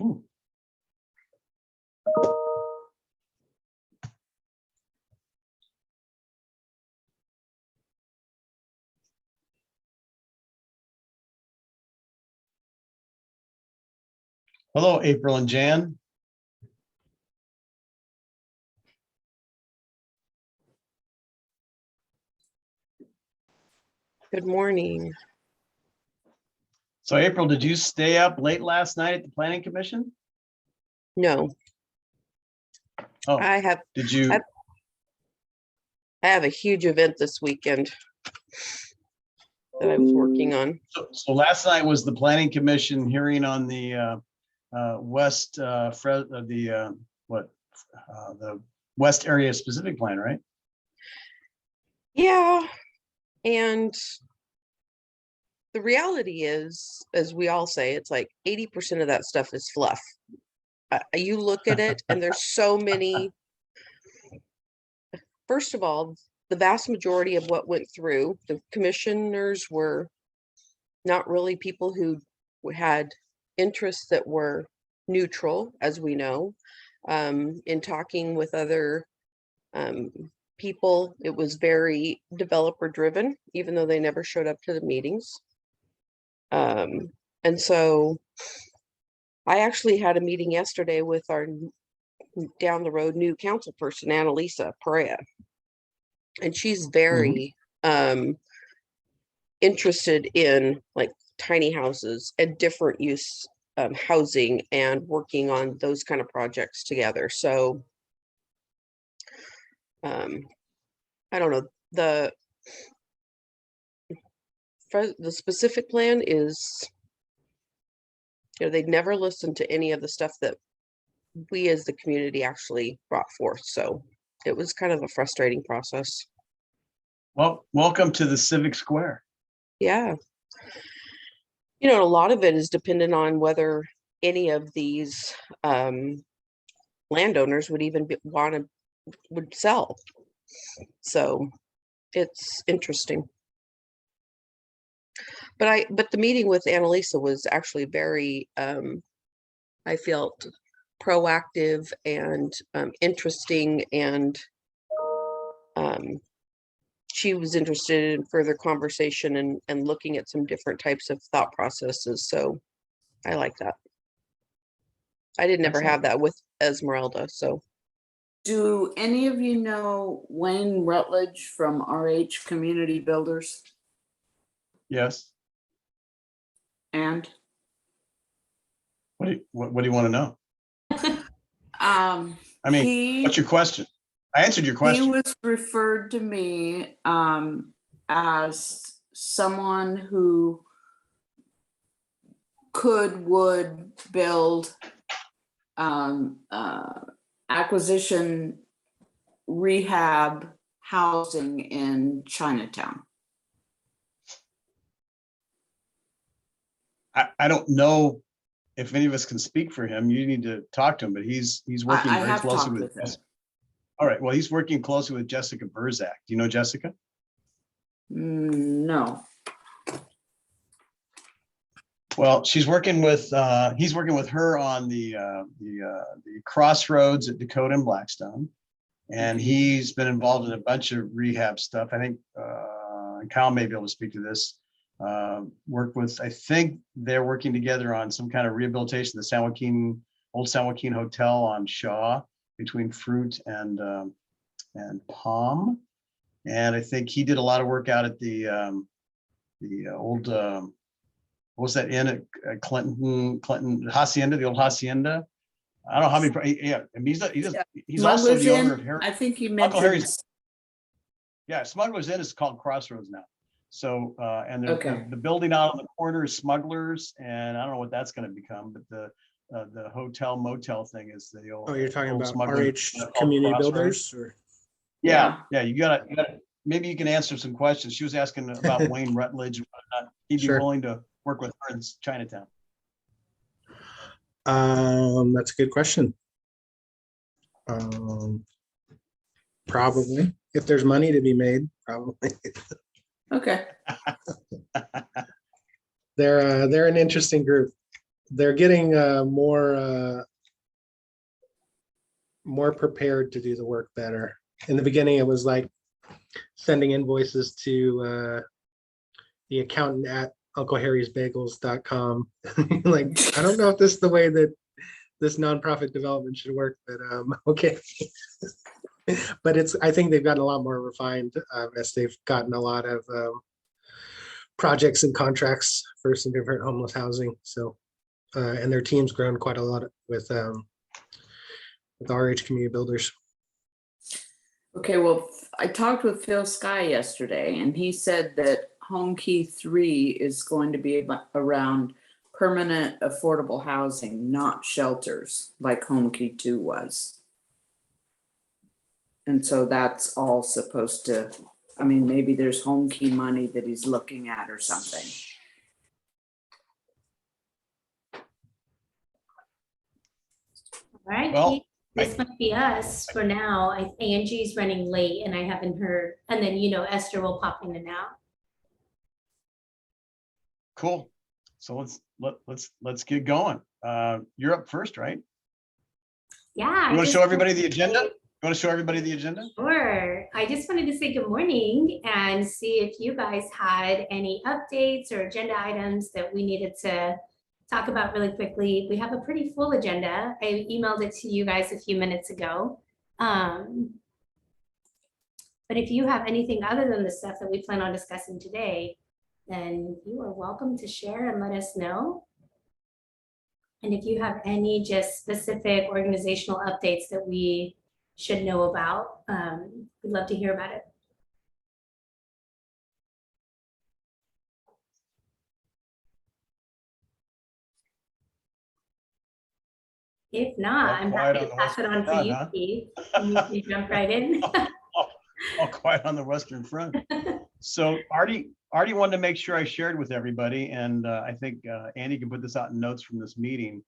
Ooh. Hello, April and Jan. Good morning. So April, did you stay up late last night at the Planning Commission? No, Oh, I have did you? I have a huge event this weekend that I was working on. So last night was the Planning Commission hearing on the West the West Area Specific Plan, right? Yeah, and the reality is, as we all say, it's like 80% of that stuff is fluff. You look at it and there's so many. First of all, the vast majority of what went through, the commissioners were not really people who had interests that were neutral, as we know. In talking with other people, it was very developer driven, even though they never showed up to the meetings. And so I actually had a meeting yesterday with our down the road new council person, Annalisa Perea. And she's very interested in like tiny houses and different use housing and working on those kind of projects together. So I don't know, the specific plan is, you know, they'd never listened to any of the stuff that we as the community actually brought forth. So it was kind of a frustrating process. Well, welcome to the Civic Square. Yeah. You know, a lot of it is dependent on whether any of these landowners would even would sell. So it's interesting. But the meeting with Annalisa was actually very, I felt proactive and interesting, and she was interested in further conversation and looking at some different types of thought processes. So I like that. I did never have that with Esmeralda. So do any of you know Wayne Rutledge from RH Community Builders? Yes. And What do you want to know? I mean, what's your question? I answered your question. He was referred to me as someone who would build acquisition rehab housing in Chinatown. I don't know if any of us can speak for him. You need to talk to him, but he's working very closely with him. All right. Well, he's working closely with Jessica Burzak. Do you know Jessica? No. Well, he's working with her on the crossroads at Dakota and Blackstone, and he's been involved in a bunch of rehab stuff. I think Kyle may be able to speak to this. Work with, I think they're working together on some kind of rehabilitation of the old San Joaquin Hotel on Shaw between Fruit and Palm. And I think he did a lot of work out at the old, what was that inn at Clinton Hacienda, the old Hacienda? I don't know how many, yeah, I mean, he's also the owner of Harry. I think you mentioned. Yeah, Smuggler's Inn is called Crossroads now. So, and the building out on the corner is Smugglers, and I don't know what that's going to become, but the hotel motel thing is the old. Oh, you're talking about Smugglers, RH Community Builders? Or? Yeah, you got to, maybe you can answer some questions. She was asking about Wayne Rutledge and whatnot. He'd be willing to work with her in Chinatown. That's a good question. Probably, if there's money to be made, probably. Okay. They're an interesting group. they're getting more prepared to do the work better. In the beginning, it was like sending invoices to the accountant at uncleharrysbagels.com. Like, I don't know if this is the way that this nonprofit development should work, but okay. But I think they've gotten a lot more refined as they've gotten a lot of projects and contracts for some different homeless housing. So, and their team's grown quite a lot with RH Community Builders. Okay, well, I talked with Phil Sky yesterday, and he said that Home Key 3 is going to be around permanent affordable housing, not shelters like Home Key 2 was. And so that's all supposed to, I mean, maybe there's Home Key money that he's looking at or something. All right, Well, Keith, this might be us for now. Angie's running late and I haven't heard, and then, Esther will pop in and out. Cool. So let's get going. You're up first, right? Yeah. You want to show everybody the agenda? You want to show everybody the agenda? Sure. I just wanted to say good morning and see if you guys had any updates or agenda items that we needed to talk about really quickly. We have a pretty full agenda. I emailed it to you guys a few minutes ago. But if you have anything other than the stuff that we plan on discussing today, then you are welcome to share and let us know. And if you have any just specific organizational updates that we should know about, we'd love to hear about it. If not, I'm happy to pass it on to you, Keith. And you can jump right in. All quiet on the Western Front. So Artie wanted to make sure I shared with everybody, and I think Andy can put this out in notes from this meeting,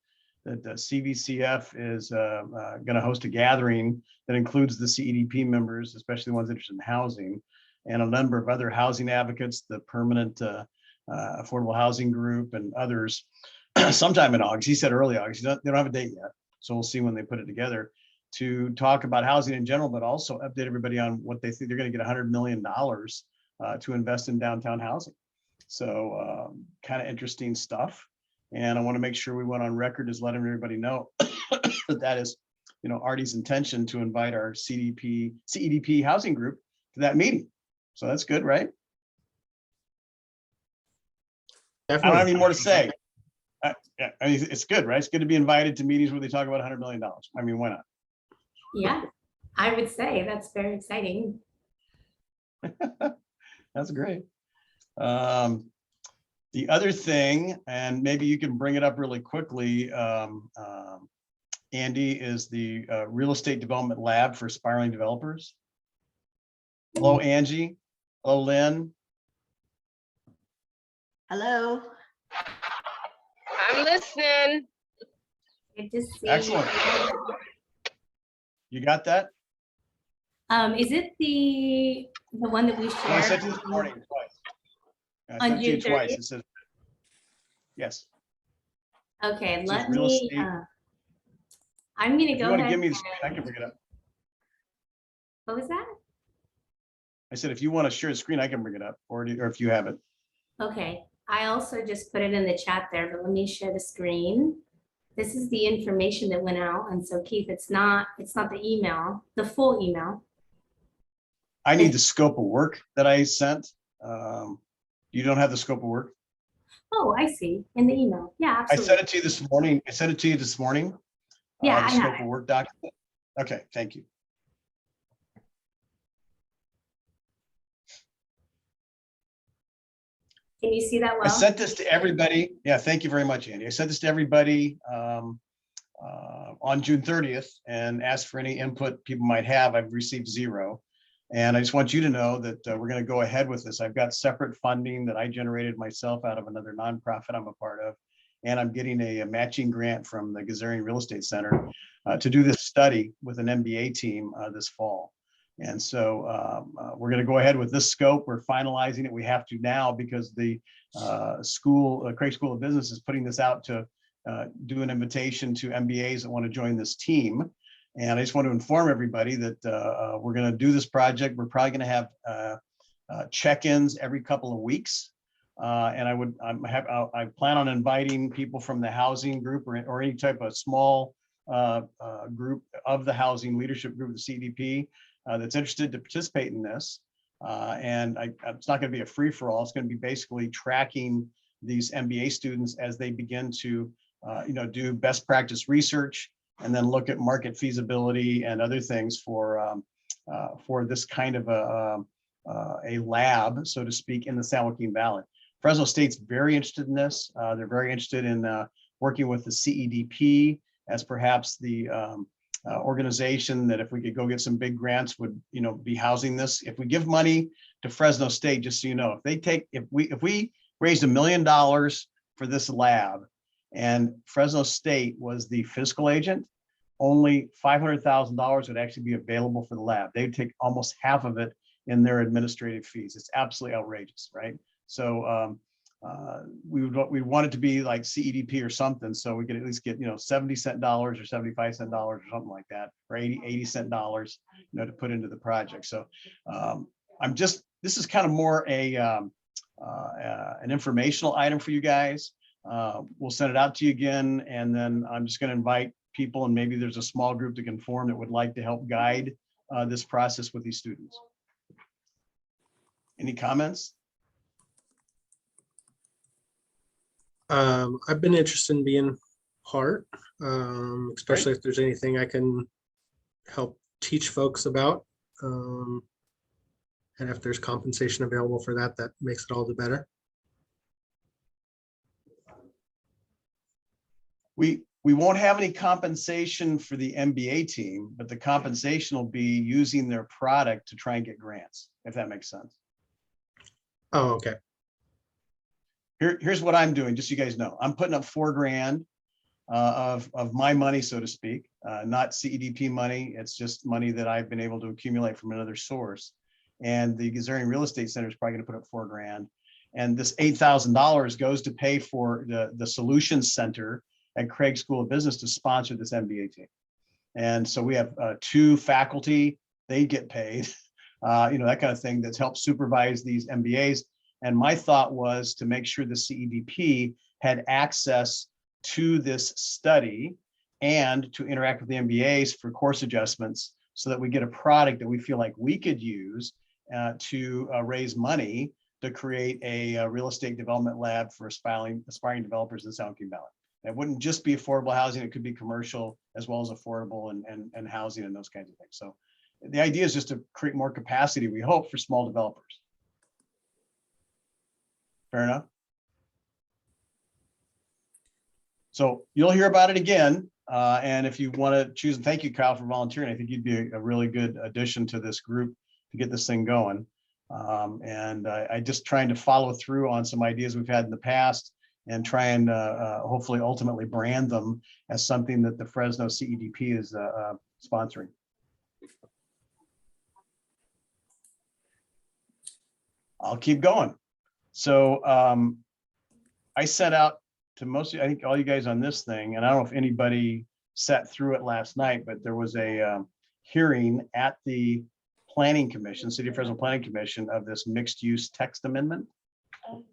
that the CVCF is going to host a gathering that includes the CEDP members, especially the ones interested in housing, and a number of other housing advocates, the permanent affordable housing group and others, sometime in August. He said early August. They don't have a date yet, so we'll see when they put it together, to talk about housing in general, but also update everybody on what they think they're going to get $100 million to invest in downtown housing. So kind of interesting stuff. And I want to make sure we went on record as letting everybody know that is, Artie's intention to invite our CEDP housing group to that meeting. So that's good, right? Definitely. I don't have any more to say. Yeah, I mean, it's good, right? It's good to be invited to meetings where they talk about $100 million. I mean, why not? Yeah, I would say that's very exciting. That's great. The other thing, and maybe you can bring it up really quickly, Andy, is the real estate development lab for aspiring developers. Hello, Angie. Hello, Lynn. Hello. I'm listening. Good to see. Excellent. You got that? Is it the one that we Well, I sent shared? you this morning twice. I On sent you June twice. 30th? It says, yes. Okay, It says let real me, estate. I'm gonna If you go want to ahead. give me the screen, I can bring it up. What was that? I said, if you want to share the screen, I can bring it up, or if you have it. Okay, I also just put it in the chat there, but let me share the screen. This is the information that went out, and so Keith, it's not the email, the full email. I need the scope of work that I sent. You don't have the scope of work? Oh, I see, in the email. Yeah, I absolutely. sent it to you this morning. I sent it to you this morning. Yeah, The I scope have of it. work document. Okay, thank you. Can you see that I well? sent this to everybody. Yeah, thank you very much, Andy. I sent this to everybody on June 30th and asked for any input people might have. I've received 0. And I just want you to know that we're going to go ahead with this. I've got separate funding that I generated myself out of another nonprofit I'm a part of. And I'm getting a matching grant from the Gazarian Real Estate Center to do this study with an MBA team this fall. And so we're going to go ahead with this scope. We're finalizing it. We have to now because the Craig School of Business is putting this out to do an invitation to MBAs that want to join this team. And I just want to inform everybody that we're going to do this project. We're probably going to have check-ins every couple of weeks. And I plan on inviting people from the housing group or any type of small group of the housing leadership group, the CEDP, that's interested to participate in this. And it's not going to be a free-for-all. It's going to be basically tracking these MBA students as they begin to do best practice research and then look at market feasibility and other things for this kind of a lab, so to speak, in the San Joaquin Valley. Fresno State's very interested in this. They're very interested in working with the CEDP as perhaps the organization that if we could go get some big grants would be housing this. If we give money to Fresno State, just so you know, if we raised $1 million for this lab and Fresno State was the fiscal agent, only $500,000 would actually be available for the lab. They'd take almost half of it in their administrative fees. It's absolutely outrageous, right? So we want it to be like CEDP or something, so we could at least get 70-cent dollars or 75-cent dollars or something like that, or 80-cent dollars, to put into the project. So this is kind of more an informational item for you guys. We'll send it out to you again, and then I'm just going to invite people, and maybe there's a small group that can form that would like to help guide this process with these students. Any comments? I've been interested in being part, especially if there's anything I can help teach folks about. And if there's compensation available for that, that makes it all the better. We won't have any compensation for the MBA team, but the compensation will be using their product to try and get grants, if that makes sense. Oh, okay. Here's what I'm doing, just so you guys know. I'm putting up $4 grand of my money, so to speak, not CEDP money. It's just money that I've been able to accumulate from another source. And the Gazarian Real Estate Center is probably going to put up $4 grand. And this $8,000 goes to pay for the Solutions Center at Craig School of Business to sponsor this MBA team. And so we have 2 faculty, they get paid, that kind of thing that's helped supervise these MBAs. And my thought was to make sure the CEDP had access to this study and to interact with the MBAs for course adjustments so that we get a product that we feel like we could use to raise money to create a real estate development lab for aspiring developers in the San Joaquin Valley. It wouldn't just be affordable housing, it could be commercial as well as affordable and housing and those kinds of things. So the idea is just to create more capacity, we hope, for small developers. Fair enough. So you'll hear about it again. And if you want to choose, and thank you, Kyle, for volunteering. I think you'd be a really good addition to this group to get this thing going. And I just trying to follow through on some ideas we've had in the past and try and hopefully ultimately brand them as something that the Fresno CEDP is sponsoring. I'll keep going. So I set out to mostly, I think all you guys on this thing, and I don't know if anybody sat through it last night, but there was a hearing at the Planning Commission, City of Fresno Planning Commission, of this mixed use text amendment.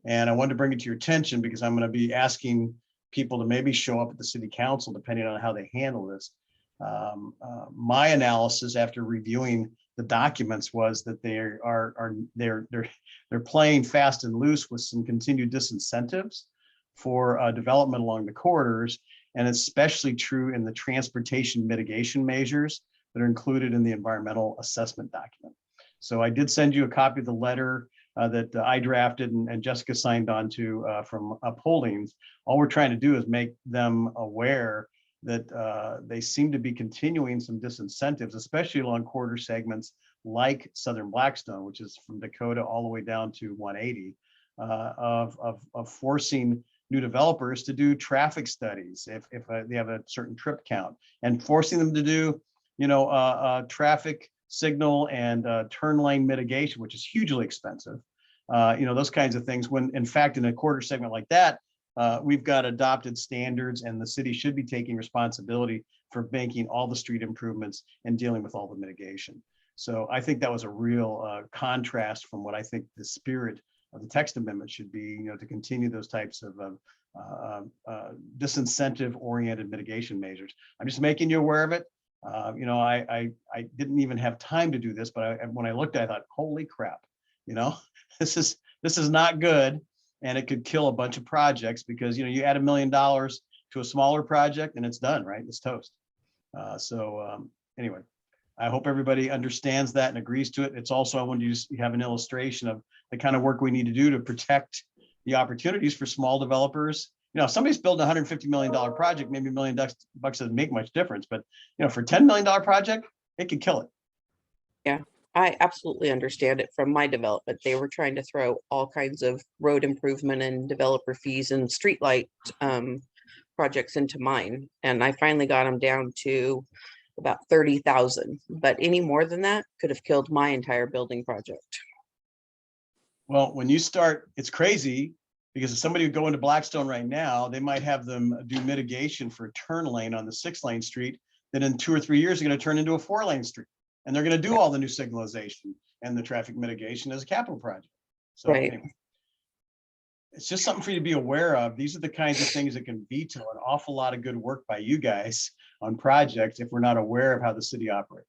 And I wanted to bring it to your attention because I'm going to be asking people to maybe show up at the city council depending on how they handle this. My analysis after reviewing the documents was that they're playing fast and loose with some continued disincentives for development along the corridors, and especially true in the transportation mitigation measures that are included in the environmental assessment document. So I did send you a copy of the letter that I drafted and Jessica signed on to from Upholdings. All we're trying to do is make them aware that they seem to be continuing some disincentives, especially along corridor segments like Southern Blackstone, which is from Dakota all the way down to 180, of forcing new developers to do traffic studies if they have a certain trip count, and forcing them to do, traffic signal and turn lane mitigation, which is hugely expensive. Those kinds of things, when in fact, in a corridor segment like that, we've got adopted standards and the city should be taking responsibility for making all the street improvements and dealing with all the mitigation. So I think that was a real contrast from what I think the spirit of the text amendment should be, you know, to continue those types of disincentive oriented mitigation measures. I'm just making you aware of it. You know, I didn't even have time to do this, but when I looked at it, I thought, holy crap, you know, this is not good. And it could kill a bunch of projects because, you know, you add $1 million to a smaller project and it's done, right? It's toast. Anyway, I hope everybody understands that and agrees to it. It's also, I wanted to have an illustration of the kind of work we need to do to protect the opportunities for small developers. You know, if somebody's building a $150 million project, maybe $1 million doesn't make much difference, but you know, for $10 million project, it could kill it. Yeah, I absolutely understand it from my development. They were trying to throw all kinds of road improvement and developer fees and streetlight projects into mine. And I finally got them down to about 30,000, but any more than that could have killed my entire building project. Well, when you start, it's crazy because if somebody would go into Blackstone right now, they might have them do mitigation for a turn lane on the 6-lane street that in 2 or 3 years are going to turn into a 4-lane street. And they're going to do all the new signalization and the traffic mitigation as a capital project. So Right. anyway, it's just something for you to be aware of. These are the kinds of things that can veto an awful lot of good work by you guys on projects if we're not aware of how the city operates.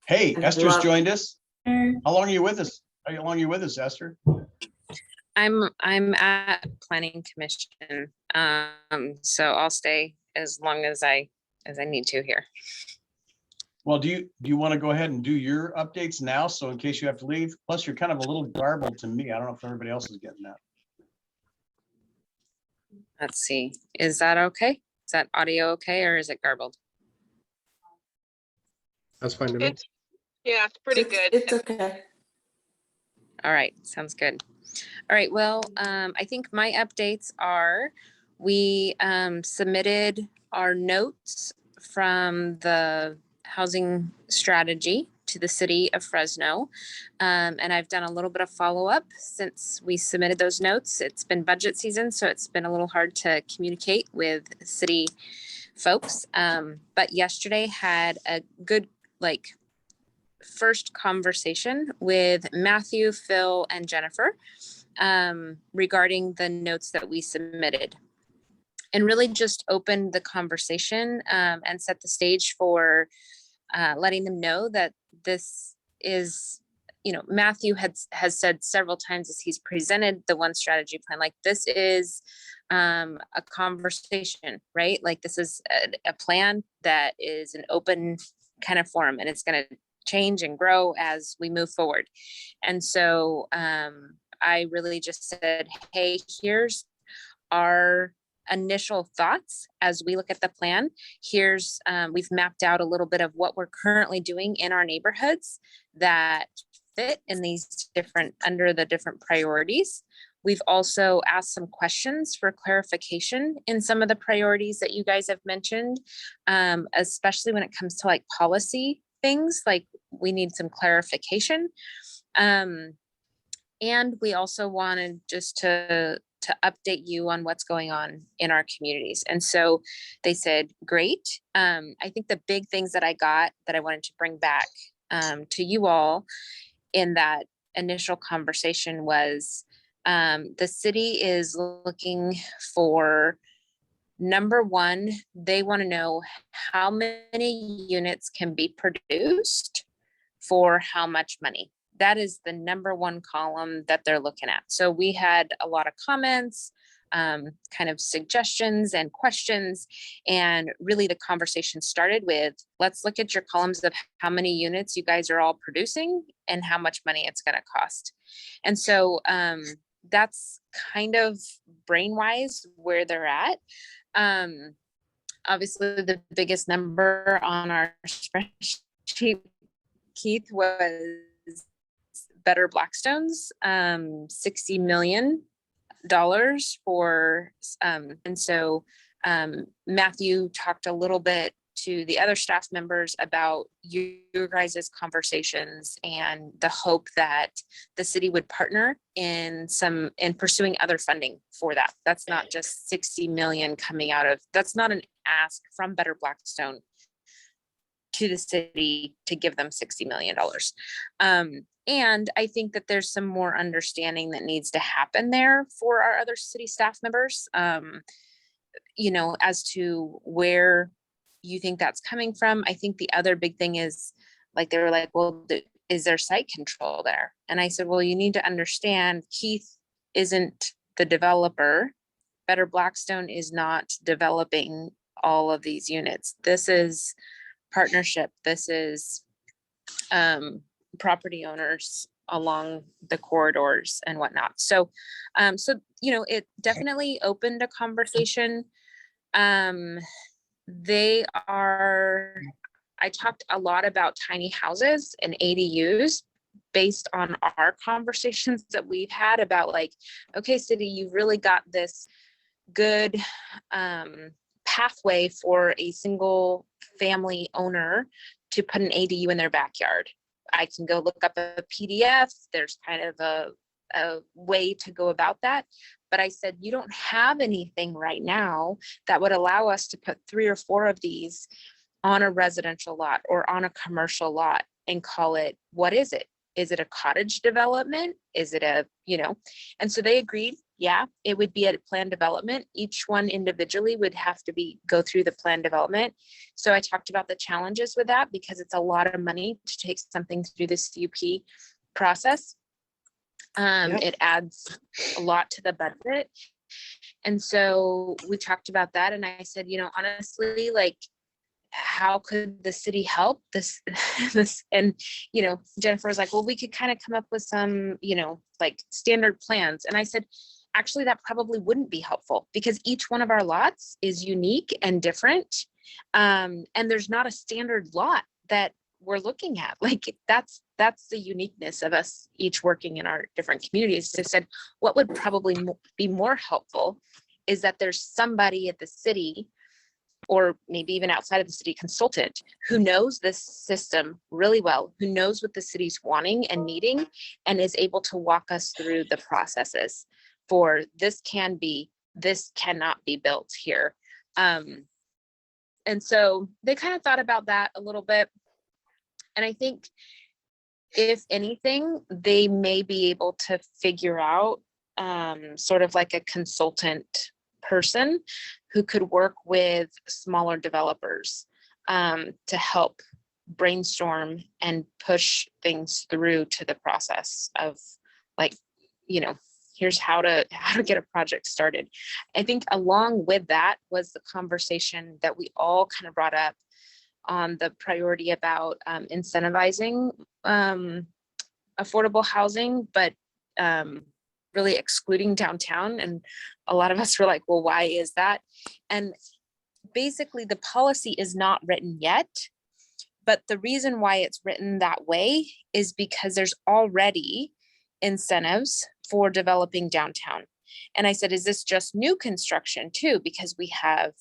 Hey, I Esther's love- joined us. How long are you with us? How long are you with us, Esther? I'm at planning commission, so I'll stay as long as I need to here. Well, do you want to go ahead and do your updates now? So in case you have to leave, plus you're kind of a little garbled to me. I don't know if everybody else is getting that. Let's see, is that okay? Is that audio okay, or is it garbled? That's fine to me. Yeah, it's pretty good. It's okay. All right, sounds good. All right, well, I think my updates are, we submitted our notes from the housing strategy to the city of Fresno. And I've done a little bit of follow-up since we submitted those notes. It's been budget season, so it's been a little hard to communicate with city folks. But yesterday had a good, first conversation with Matthew, Phil, and Jennifer regarding the notes that we submitted, and really just opened the conversation and set the stage for letting them know that this is, you know, Matthew has said several times as he's presented the one strategy plan, like this is a conversation, right? Like this is a plan that is an open kind of forum, and it's going to change and grow as we move forward. And so I really just said, hey, here's our initial thoughts as we look at the plan. Here's, we've mapped out a little bit of what we're currently doing in our neighborhoods that fit in these different, under the different priorities. We've also asked some questions for clarification in some of the priorities that you guys have mentioned, especially when it comes to like policy things, like we need some clarification. And we also wanted just to update you on what's going on in our communities. And so they said, great. I think the big things that I got that I wanted to bring back to you all in that initial conversation was the city is looking for, number one, they want to know how many units can be produced for how much money. That is the number one column that they're looking at. So we had a lot of comments, kind of suggestions and questions. And really the conversation started with, let's look at your columns of how many units you guys are all producing and how much money it's going to cost. And so that's kind of brain-wise where they're at. Obviously the biggest number on our spreadsheet, Keith, was Better Blackstone's $60 million for, and so Matthew talked a little bit to the other staff members about your guys' conversations and the hope that the city would partner in pursuing other funding for that. That's not just 60 million coming out of, that's not an ask from Better Blackstone to the city to give them $60 million. And I think that there's some more understanding that needs to happen there for our other city staff members, as to where you think that's coming from. I think the other big thing is, like, they were like, well, is there site control there? And I said, well, you need to understand, Keith isn't the developer. Better Blackstone is not developing all of these units. This is partnership. This is property owners along the corridors and whatnot. So, it definitely opened a conversation. I talked a lot about tiny houses and ADUs based on our conversations that we've had about, like, okay, city, you've really got this good pathway for a single family owner to put an ADU in their backyard. I can go look up a PDF. There's kind of a way to go about that. But I said, you don't have anything right now that would allow us to put 3 or 4 of these on a residential lot or on a commercial lot and call it, what is it? Is it a cottage development? Is it and so they agreed, yeah, it would be a planned development. Each one individually would have to go through the planned development. So I talked about the challenges with that, because it's a lot of money to take something through this CUP process. It adds a lot to the budget. And so we talked about that. And I said, honestly, like, how could the city help this? And, Jennifer was like, well, we could kind of come up with some, like, standard plans. And I said, actually, that probably wouldn't be helpful, because each one of our lots is unique and different. And there's not a standard lot that we're looking at. Like, that's the uniqueness of us each working in our different communities. So I said, what would probably be more helpful is that there's somebody at the city, or maybe even outside of the city, consultant who knows this system really well, who knows what the city's wanting and needing, and is able to walk us through the processes for this cannot be built here. And so they kind of thought about that a little bit. And I think, if anything, they may be able to figure out sort of like a consultant person who could work with smaller developers to help brainstorm and push things through to the process of, like, here's how to get a project started. I think along with that was the conversation that we all kind of brought up on the priority about incentivizing affordable housing, but really excluding downtown. And a lot of us were like, well, why is that? And basically the policy is not written yet, but the reason why it's written that way is because there's already incentives for developing downtown. And I said, is this just new construction too? Because we have,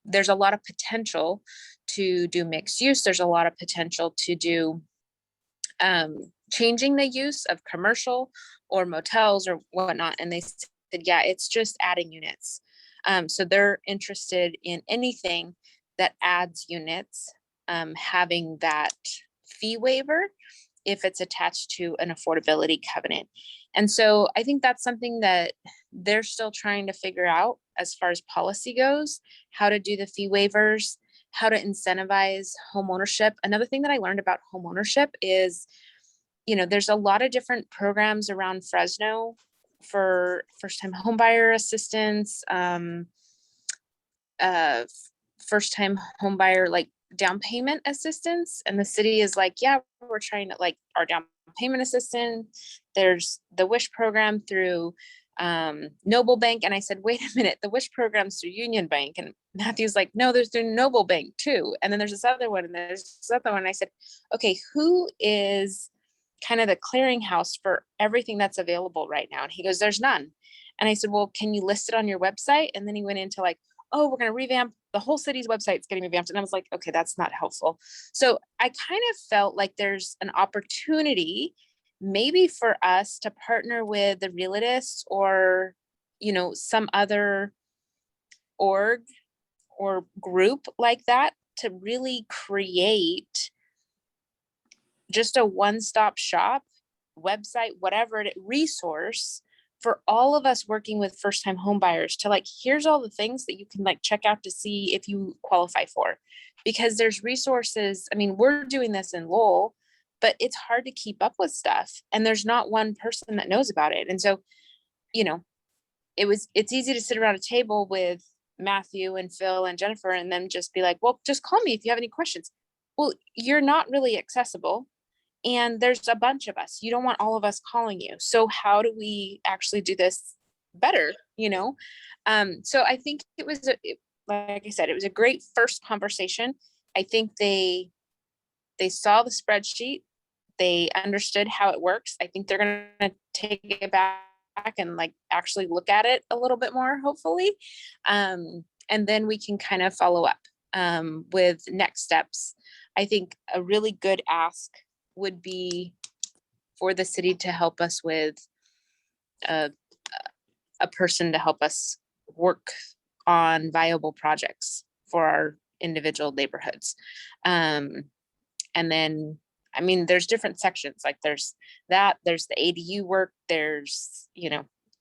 there's a lot of potential to do mixed use. There's a lot of potential to do changing the use of commercial or motels or whatnot. And they said, yeah, it's just adding units. So they're interested in anything that adds units, having that fee waiver if it's attached to an affordability covenant. And so I think that's something that they're still trying to figure out as far as policy goes, how to do the fee waivers, how to incentivize home ownership. Another thing that I learned about home ownership is, there's a lot of different programs around Fresno for first-time homebuyer assistance, first-time homebuyer, like, down payment assistance. And the city is like, yeah, we're trying to, like, our down payment assistance. There's the WISH program through Noble Bank. And I said, wait a minute, the WISH program's through Union Bank. And Matthew's like, no, there's through Noble Bank too. And then there's this other one, and there's this other one. And I said, okay, who is kind of the clearinghouse for everything that's available right now? And he goes, there's none. And I said, well, can you list it on your website? And then he went into, like, oh, we're going to revamp the the whole city's website's getting revamped. And I was like, okay, that's not helpful. So I kind of felt like there's an opportunity maybe for us to partner with the Realists or, some other org or group like that to really create just a one-stop shop website, whatever resource for all of us working with first-time home buyers to here's all the things that you can check out to see if you qualify for, because there's resources. I mean, we're doing this in Lowell, but it's hard to keep up with stuff and there's not one person that knows about it. And so, it's easy to sit around a table with Matthew and Phil and Jennifer and then just be like, well, just call me if you have any questions. Well, you're not really accessible. And there's a bunch of us. You don't want all of us calling you. So how do we actually do this better? So I think it was, like I said, it was a great first conversation. I think they saw the spreadsheet. They understood how it works. I think they're going to take it back and actually look at it a little bit more, hopefully. And then we can kind of follow up with next steps. I think a really good ask would be for the city to help us with a person to help us work on viable projects for our individual neighborhoods. And then, I mean, there's different sections, there's the ADU work, there's,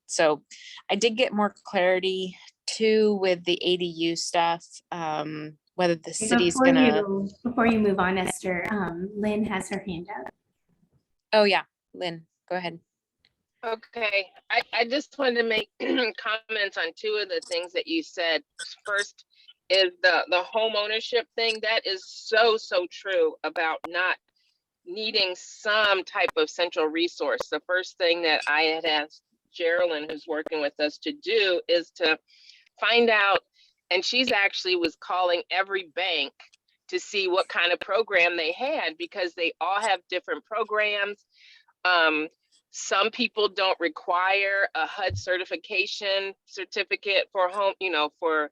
so I did get more clarity too with the ADU stuff, whether the city's Before you move on, Esther, Lynn has her hand up. Oh yeah, Lynn, go ahead. Okay, I just wanted to make comments on two of the things that you said. First is the home ownership thing. That is so true about not needing some type of central resource. The first thing that I had asked Geraldine, who's working with us, to do is to find out, and she's actually was calling every bank to see what kind of program they had, because they all have different programs. Some people don't require a HUD certification certificate for home, for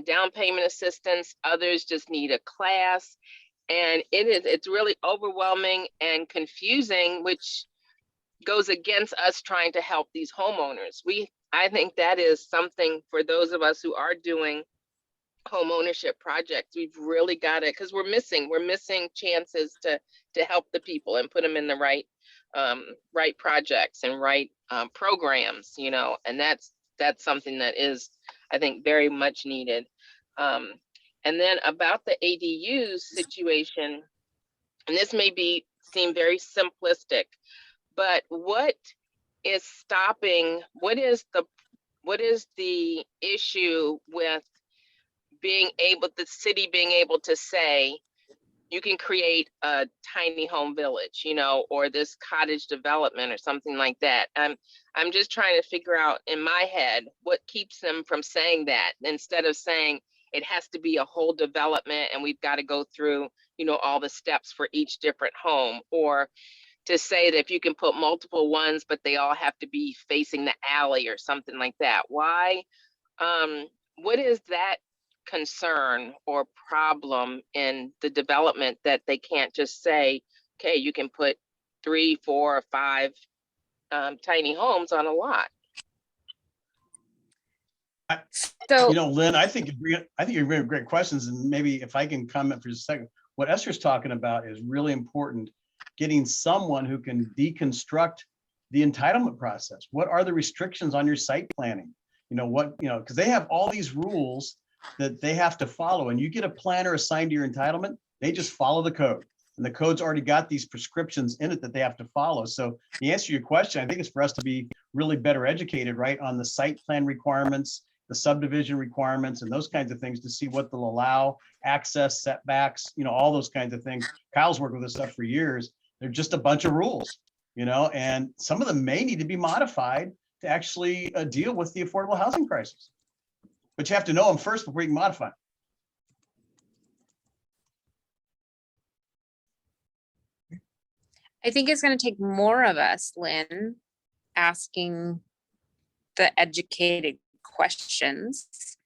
down payment assistance. Others just need a class. And it's really overwhelming and confusing, which goes against us trying to help these homeowners. I think that is something for those of us who are doing home ownership projects. We've really got it, because we're missing chances to help the people and put them in the right projects and right programs, and that's something that is, I think, very much needed. And then about the ADU situation, and this may seem very simplistic, but what is the issue with the city being able to say, you can create a tiny home village, or this cottage development or something like that? I'm just trying to figure out in my head what keeps them from saying that, instead of saying it has to be a whole development and we've got to go through, all the steps for each different home, or to say that if you can put multiple ones, but they all have to be facing the alley or something like that. Why? What is that concern or problem in the development that they can't just say, okay, you can put 3, 4, or 5 tiny homes on a lot? So, Lynn, I think you're bringing great questions, and maybe if I can comment for just a second. What Esther's talking about is really important. Getting someone who can deconstruct the entitlement process. What are the restrictions on your site planning? Because they have all these rules that they have to follow, and you get a planner assigned to your entitlement, they just follow the code, and the code's already got these prescriptions in it that they have to follow. So the answer to your question, I think, is for us to be really better educated, right, on the site plan requirements, the subdivision requirements, and those kinds of things, to see what they'll allow, access, setbacks, all those kinds of things. Kyle's worked with this stuff for years. They're just a bunch of rules, and some of them may need to be modified to actually deal with the affordable housing crisis. But you have to know them first before you can modify them. I think it's going to take more of us, Lynn, asking the educated questions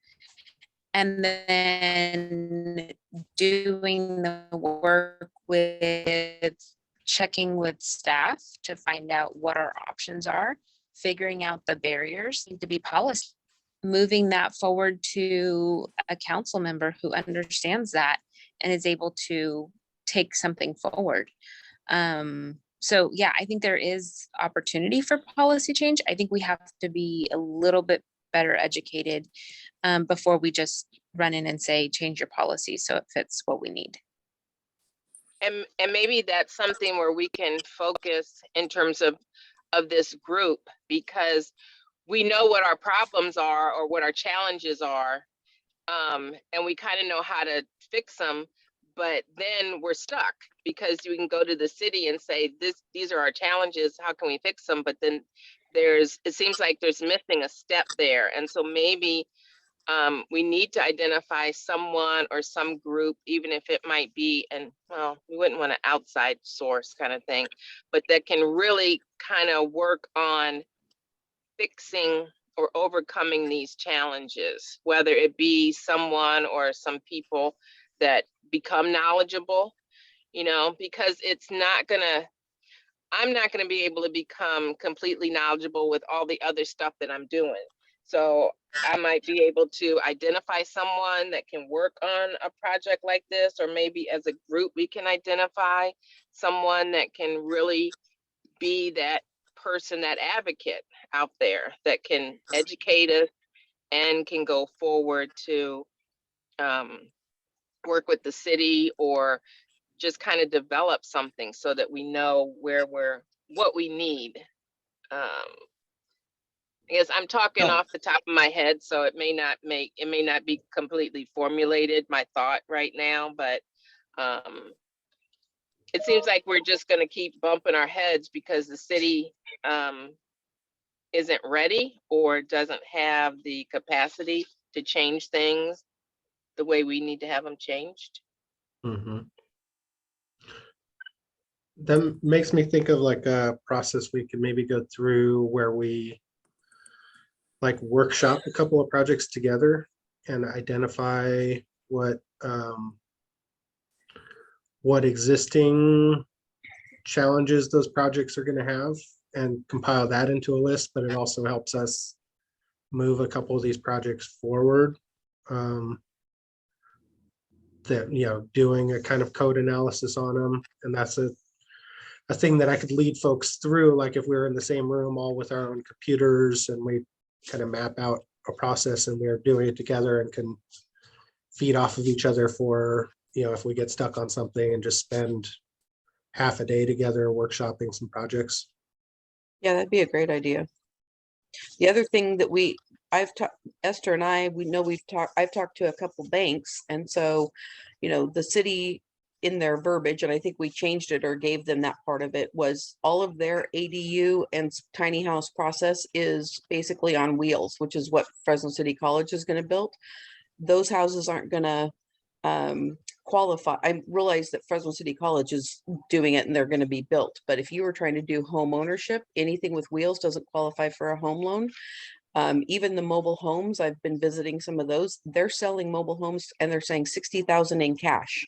and then doing the work with checking with staff to find out what our options are, figuring out the barriers need to be policy, moving that forward to a council member who understands that and is able to take something forward. So yeah, I think there is opportunity for policy change. I think we have to be a little bit better educated before we just run in and say, change your policy so it fits what we need. And maybe that's something where we can focus in terms of this group, because we know what our problems are or what our challenges are. And we kind of know how to fix them, but then we're stuck because we can go to the city and say, these are our challenges, how can we fix them? But then it seems like there's missing a step there. And so maybe we need to identify someone or some group, even if it might be, and well, we wouldn't want an outside source kind of thing, but that can really kind of work on fixing or overcoming these challenges, whether it be someone or some people that become knowledgeable, you know, because I'm not gonna be able to become completely knowledgeable with all the other stuff that I'm doing. So I might be able to identify someone that can work on a project like this, or maybe as a group, we can identify someone that can really be that person, that advocate out there that can educate us and can go forward to work with the city or just kind of develop something so that we know what we need. I guess I'm talking Oh. off the top of my head, so it may not be completely formulated, my thought right now, but it seems like we're just going to keep bumping our heads because the city isn't ready or doesn't have the capacity to change things the way we need to have them changed. Mhm. That makes me think of like a process we could maybe go through where we like workshop a couple of projects together and identify what existing challenges those projects are going to have and compile that into a list, but it also helps us move a couple of these projects forward. That, you know, doing a kind of code analysis on them, and that's a thing that I could lead folks through, like if we were in the same room all with our own computers and we kind of map out a process and we're doing it together and can feed off of each other for, you know, if we get stuck on something and just spend half a day together workshopping some projects. Yeah, that'd be a great idea. The other thing that Esther and I, I've talked to a couple banks, and so, you know, the city in their verbiage, and I think we changed it or gave them that part of it, was all of their ADU and tiny house process is basically on wheels, which is what Fresno City College is going to build. Those houses aren't going to qualify. I realize that Fresno City College is doing it and they're going to be built, but if you were trying to do home ownership, anything with wheels doesn't qualify for a home loan. Even the mobile homes, I've been visiting some of those, they're selling mobile homes and they're saying 60,000 in cash.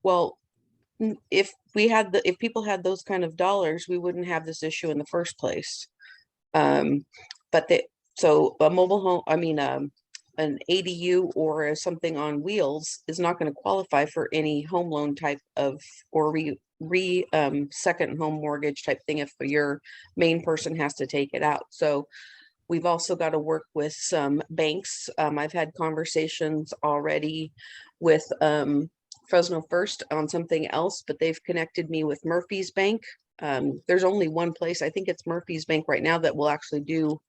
Well, if people had those kind of dollars, we wouldn't have this issue in the first place. So a mobile home, an ADU or something on wheels is not going to qualify for any home loan type of, or second home mortgage type thing if your main person has to take it out. So we've also got to work with some banks. I've had conversations already with Fresno First on something else, but they've connected me with Murphy's Bank. There's only one place, I think it's Murphy's Bank right now, that will actually do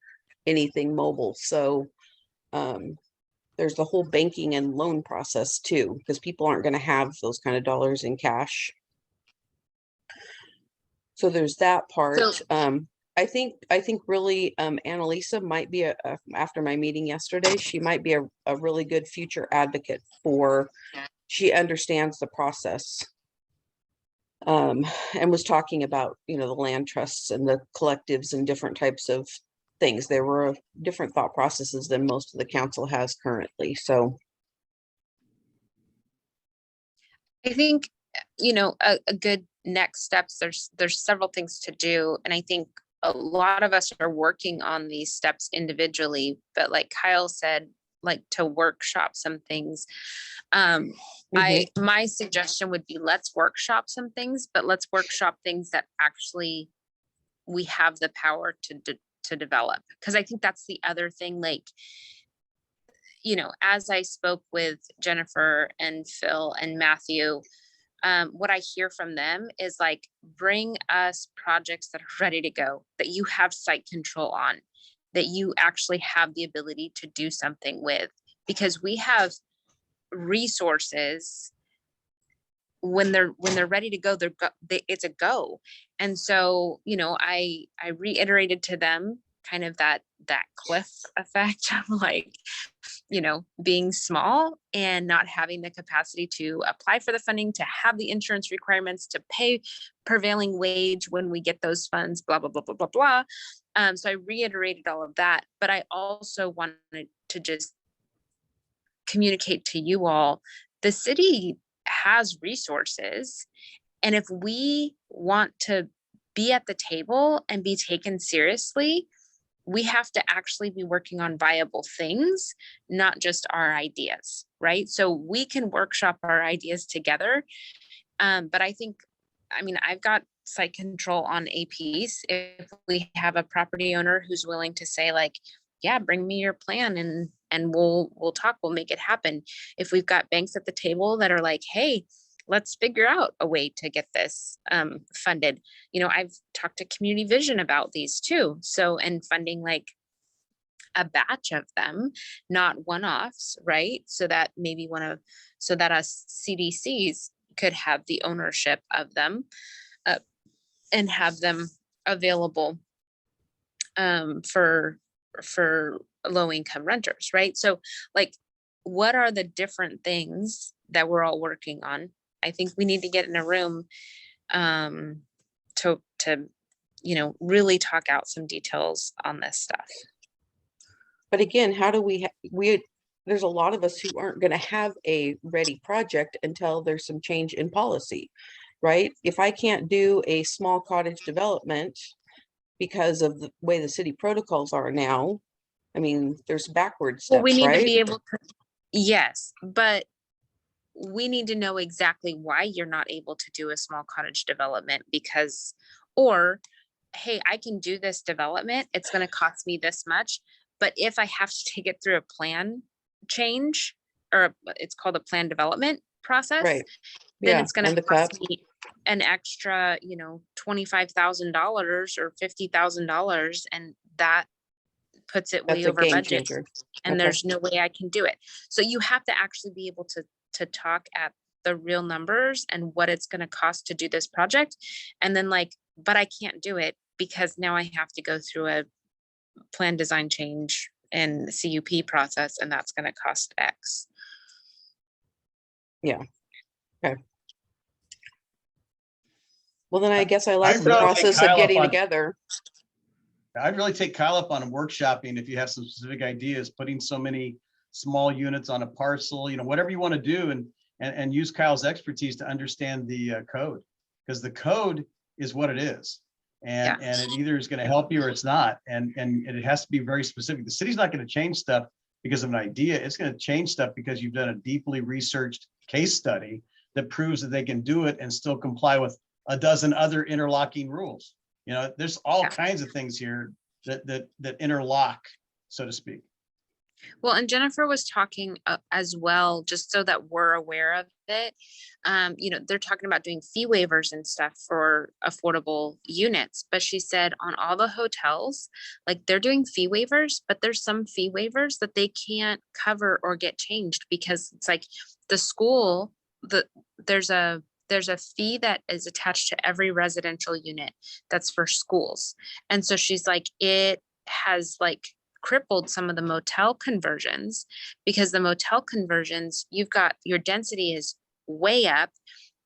anything mobile. So there's the whole banking and loan process too, because people aren't going to have those kind of dollars in cash. So there's that part. I think really Annalisa might be after my meeting yesterday, she might be a really good future advocate for, she understands the process. And was talking about, you know, the land trusts and the collectives and different types of things. There were different thought processes than most of the council has currently. So think, a good next steps, there's several things to do. And I think a lot of us are working on these steps individually, but like Kyle said, like to workshop some things. My suggestion would be, let's workshop some things, but let's workshop things that actually we have the power to develop. Cause I think that's the other thing, like, as I spoke with Jennifer and Phil and Matthew, what I hear from them is like, bring us projects that are ready to go, that you have site control on, that you actually have the ability to do something with, because we have resources. When they're ready to go, it's a go. And so, I reiterated to them kind of that cliff effect of like, being small and not having the capacity to apply for the funding, to have the insurance requirements, to pay prevailing wage when we get those funds, blah, blah, blah, blah, blah, blah. So I reiterated all of that, but I also wanted to just communicate to you all, the city has resources. And if we want to be at the table and be taken seriously, we have to actually be working on viable things, not just our ideas, right? So we can workshop our ideas together. But I've got site control on a piece. If we have a property owner who's willing to say like, yeah, bring me your plan and we'll talk, we'll make it happen. If we've got banks at the table that are like, hey, let's figure out a way to get this funded. I've talked to Community Vision about these too. So, and funding like a batch of them, not one-offs, right? So that maybe so that us CDCs could have the ownership of them and have them available for low-income renters, right? So like, what are the different things that we're all working on? I think we need to get in a room to really talk out some details on this stuff. But again, how do there's a lot of us who aren't going to have a ready project until there's some change in policy, right? If I can't do a small cottage development because of the way the city protocols are now, there's backward steps, Well, we need right? to be able to, yes, but we need to know exactly why you're not able to do a small cottage development or, hey, I can do this development. It's going to cost me this much. But if I have to take it through a plan change, or it's called a plan development process, Right. then Yeah, it's going to cost me an extra, $25,000 or $50,000. And that puts it way over budget. And there's no way I can do it. So you have to actually be able to talk at the real numbers and what it's going to cost to do this project. And then but I can't do it because now I have to go through a plan design change and CUP process, and that's going to cost X. Yeah. Okay. Well, then I guess I like I'd the really process take Kyle of getting up on- together. I'd really take Kyle up on workshopping if you have some specific ideas, putting so many small units on a parcel, whatever you want to do, and use Kyle's expertise to understand the code, because the code is what it is. And it either is going to help you or it's not. And it has to be very specific. The city's not going to change stuff because of an idea. It's going to change stuff because you've done a deeply researched case study that proves that they can do it and still comply with a dozen other interlocking rules. There's all kinds of things here that interlock, so to speak. Well, and Jennifer was talking as well, just so that we're aware of it. They're talking about doing fee waivers and stuff for affordable units, but she said on all the hotels, like they're doing fee waivers, but there's some fee waivers that they can't cover or get changed because it's like the school, there's a fee that is attached to every residential unit that's for schools. And so she's like, it has crippled some of the motel conversions because the motel conversions, you've got your density is way up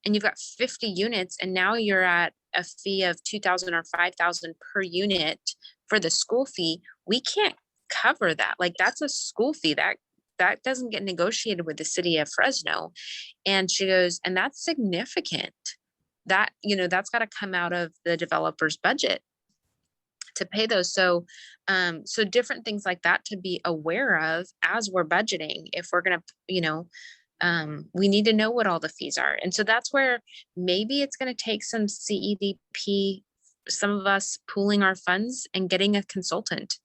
and you've got 50 units and now you're at a fee of 2,000 or 5,000 per unit for the school fee. We can't cover that. That's a school fee that that doesn't get negotiated with the city of Fresno. And she goes, and that's significant. That, you know, that's got to come out of the developer's budget to pay those. So, so different things like that to be aware of as we're budgeting. If we're going to, you know, we need to know what all the fees are. And so that's where maybe it's going to take some CEDP, some of us pooling our funds and getting a consultant.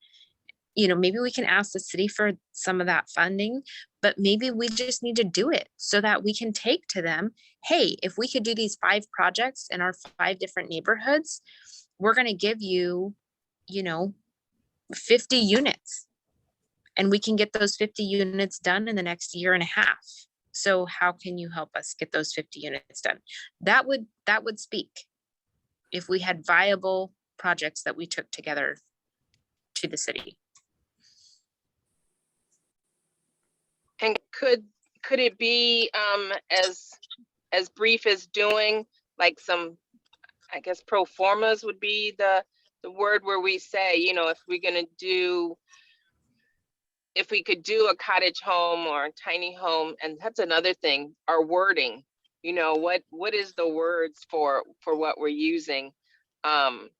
You know, maybe we can ask the city for some of that funding, but maybe we just need to do it so that we can take to them, hey, if we could do these 5 projects in our 5 different neighborhoods, we're going to give you, you know, 50 units, and we can get those 50 units done in the next year and a half. So how can you help us get those 50 units done? That would speak if we had viable projects that we took together to the city. And could it be as brief as doing like some, I guess pro formas would be the word, where we say, you know, if we could do a cottage home or a tiny home, and that's another thing, our wording, you know, what is the words for what we're using. But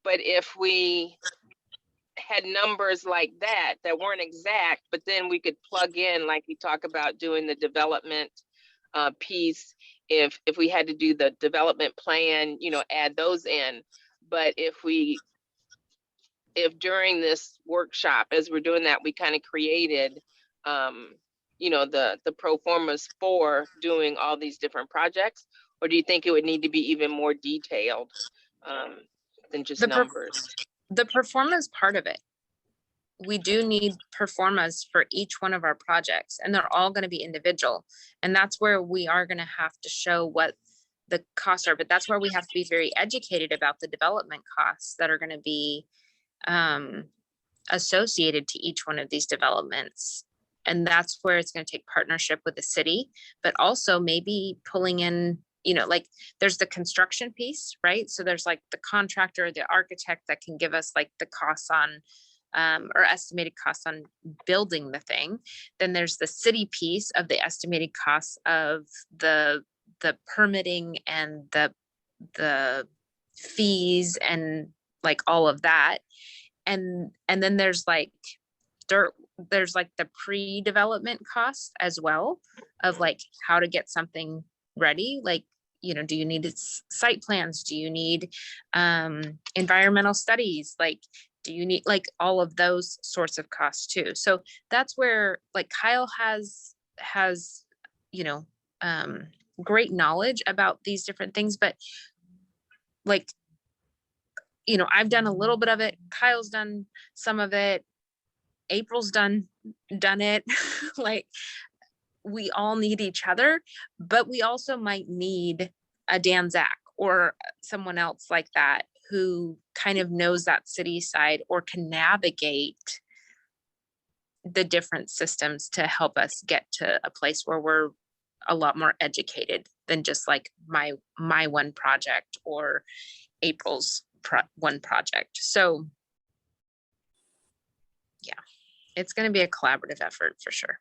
if we had numbers like that weren't exact, but then we could plug in, like we talk about doing the development piece, if we had to do the development plan, you know, add those in. But if during this workshop, as we're doing that, we kind of created you know, the pro formas for doing all these different projects, or do you think it would need to be even more detailed than just numbers? The performance part of it, we do need performance for each one of our projects, and they're all going to be individual. And that's where we are going to have to show what the costs are, but that's where we have to be very educated about the development costs that are going to be associated to each one of these developments. And that's where it's going to take partnership with the city, but also maybe pulling in, you know, like there's the construction piece, right? So there's like the contractor, the architect that can give us like the costs on or estimated costs on building the thing. Then there's the city piece of the estimated costs of the permitting and the fees and like all of that. And then there's like the pre-development costs as well, of like how to get something ready. Like, you know, do you need site plans? Do you need environmental studies? Like, do you need like all of those sorts of costs too? So that's where like Kyle has, you know, great knowledge about these different things, but like, you know, I've done a little bit of it. Kyle's done some of it. April's done it. Like, we all need each other, but we also might need a Dan Zach or someone else like that who kind of knows that city side or can navigate the different systems to help us get to a place where we're a lot more educated than just like my one project or April's one project. So yeah, it's going to be a collaborative effort for sure.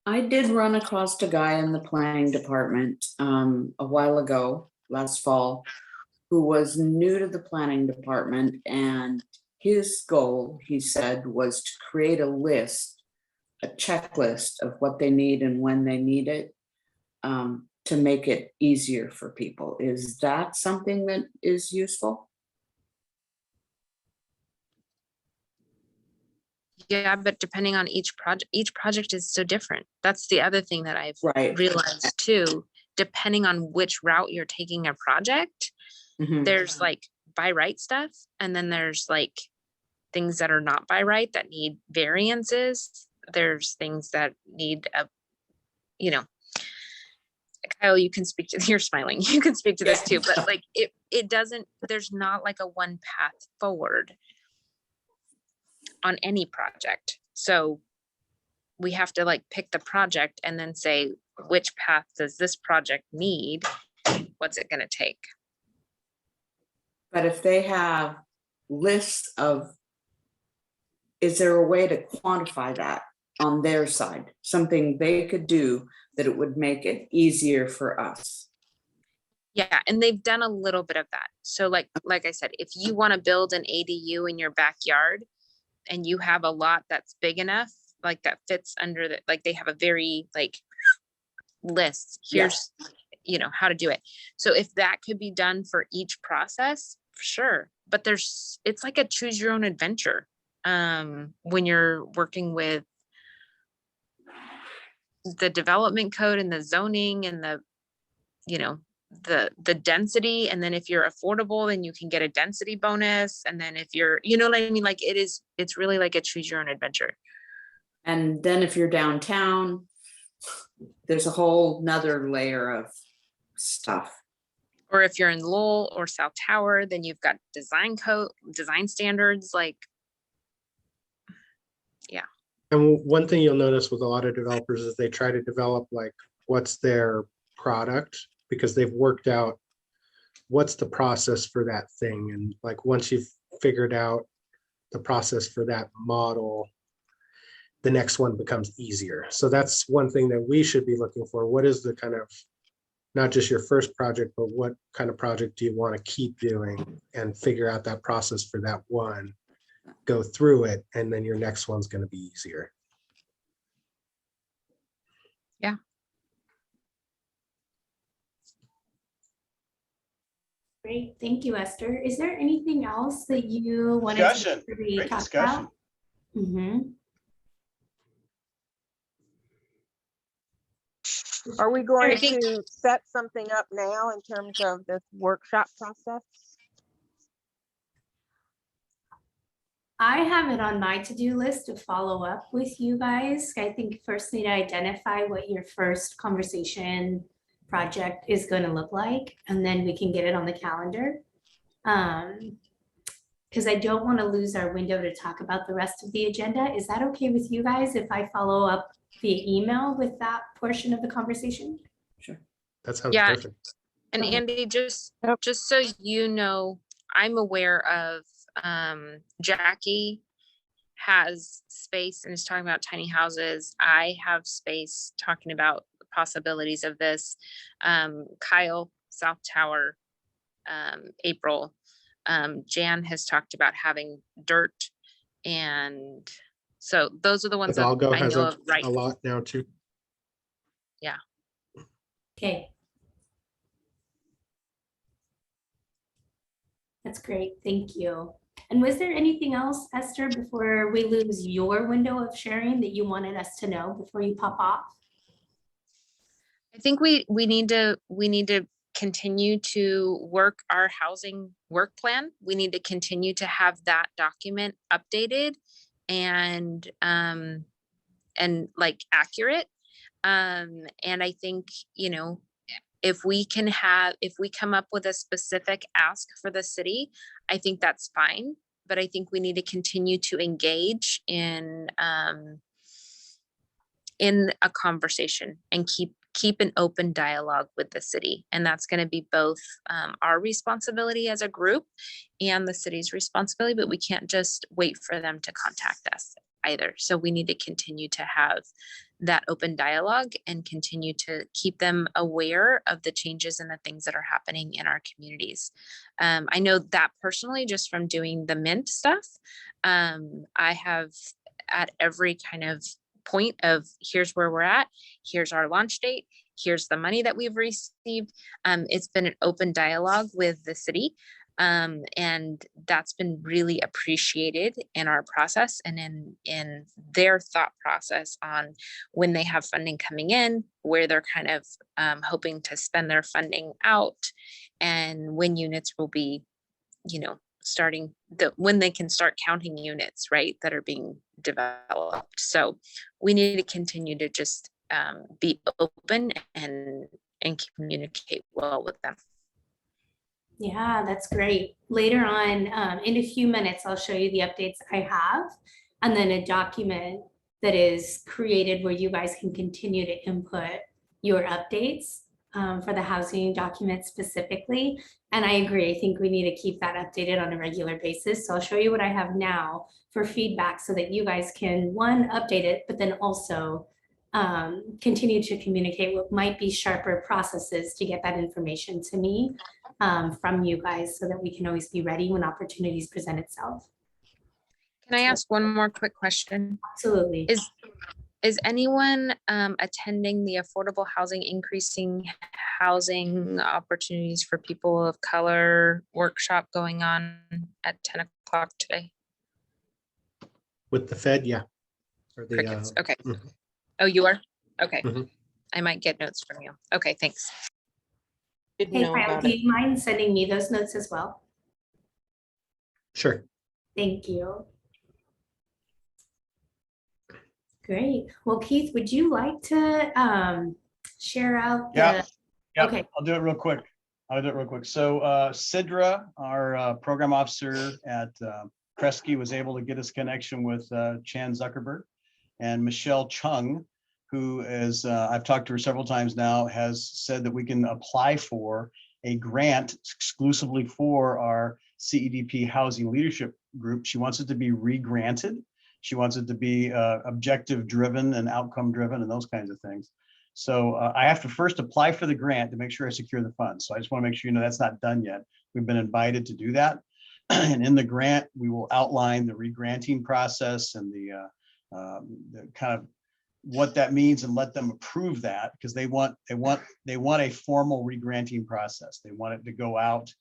I did run across a guy in the planning department a while ago, last fall, who was new to the planning department, and his goal, he said, was to create a list, a checklist of what they need and when they need it, to make it easier for people. Is that something that is useful? Yeah, but depending on each project is so different. That's the other thing that I've realized too. Depending on which route you're taking a project, there's like by right stuff, and then there's like things that are not by right that need variances. There's things that need a, you know, Kyle, you can speak to, you're smiling, you can speak to this too, but like it doesn't, there's not like a one path forward on any project. So we have to like pick the project and then say, which path does this project need? What's it going to take? But if they have lists of, is there a way to quantify that on their side? Something they could do that it would make it easier for us? Yeah, and they've done a little bit of that. So like I said, if you want to build an ADU in your backyard and you have a lot that's big enough, like that fits under the, like they have a very like list, here's, you know, how to do it. So if that could be done for each process, sure. But it's like a choose your own adventure. When you're working with the development code and the zoning and the, you know, the density, and then if you're affordable, then you can get a density bonus. And then if you're, you know what I mean? Like it's really like a choose your own adventure. And then if you're downtown, there's a whole nother layer of stuff. Or if you're in Lowell or South Tower, then you've got design code, design standards, like, yeah. And one thing you'll notice with a lot of developers is they try to develop like, what's their product? Because they've worked out what's the process for that thing. And like, once you've figured out the process for that model, the next one becomes easier. So that's one thing that we should be looking for. What is the kind of, not just your first project, but what kind of project do you want to keep doing, and figure out that process for that one, go through it, and then your next one's going to be easier. Yeah. Great, thank you, Esther. Is there anything else that you wanted Discussion. to Great talk discussion. about? Mhm. Are we going I think- to set something up now in terms of this workshop process? I have it on my to-do list to follow up with you guys. I think first need to identify what your first conversation project is going to look like, and then we can get it on the calendar. Because I don't want to lose our window to talk about the rest of the agenda. Is that okay with you guys if I follow up via email with that portion of the conversation? That sounds Yeah. perfect. And Okay. Andy, just Yep. so you know, I'm aware of Jackie has space and is talking about tiny houses. I have space talking about the possibilities of this. Kyle, South Tower, April, Jan has talked about having dirt, and so those are the ones that Hidalgo I has know of, right? a lot now too. Okay. That's great, thank you. And was there anything else, Esther, before we lose your window of sharing that you wanted us to know before you pop off? I think we need to continue to work our housing work plan. We need to continue to have that document updated and like accurate. And I think, you know, if we come up with a specific ask for the city, I think that's fine. But I think we need to continue to engage in a conversation and keep an open dialogue with the city. And that's going to be both our responsibility as a group and the city's responsibility, but we can't just wait for them to contact us either. So we need to continue to have that open dialogue and continue to keep them aware of the changes and the things that are happening in our communities. I know that personally, just from doing the Mint stuff, I have at every kind of point of here's where we're at, here's our launch date, here's the money that we've received. It's been an open dialogue with the city. And that's been really appreciated in our process and in their thought process on when they have funding coming in, where they're kind of hoping to spend their funding out, and when units will be, you know, when they can start counting units, right, that are being developed. So we need to continue to just be open and communicate well with them. Yeah, that's great. Later on, in a few minutes, I'll show you the updates I have, and then a document that is created where you guys can continue to input your updates. for the housing document specifically. And I agree, I think we need to keep that updated on a regular basis. So I'll show you what I have now for feedback so that you guys can, one, update it, but then also continue to communicate what might be sharper processes to get that information to me from you guys so that we can always be ready when opportunities present itself. Can I ask one more quick question? Absolutely. Is anyone attending the affordable housing, increasing housing opportunities for people of color workshop going on at 10 o'clock today? With the Fed, yeah. Or the, Crickets. Okay. mhm. Oh, you are? Okay. Mhm. I might get notes from you. Okay, thanks. Didn't Hey, know Kyle, about do it. you mind sending me those notes as well? Sure. Thank you. Great. Well, Keith, would you like to share out the? Yeah. Yeah, Okay. I'll do it real quick. So Sidra, our program officer at Kresge, was able to get us connection with Chan Zuckerberg, and Michelle Chung, who is, I've talked to her several times now, has said that we can apply for a grant exclusively for our CEDP Housing Leadership Group. She wants it to be re-granted. She wants it to be objective driven and outcome driven and those kinds of things. So I have to first apply for the grant to make sure I secure the funds. So I just want to make sure you know that's not done yet. We've been invited to do that. And in the grant, we will outline the re-granting process and the kind of what that means and let them approve that, because they want a formal re-granting process. They want it to go out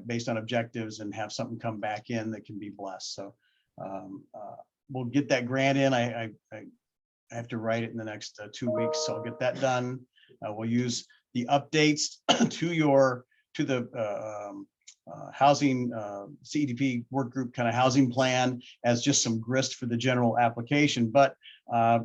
based on objectives and have something come back in that can be blessed. So we'll get that grant in. I have to write it in the next 2 weeks, so I'll get that done. We'll use the updates to the housing CEDP work group kind of housing plan as just some grist for the general application. But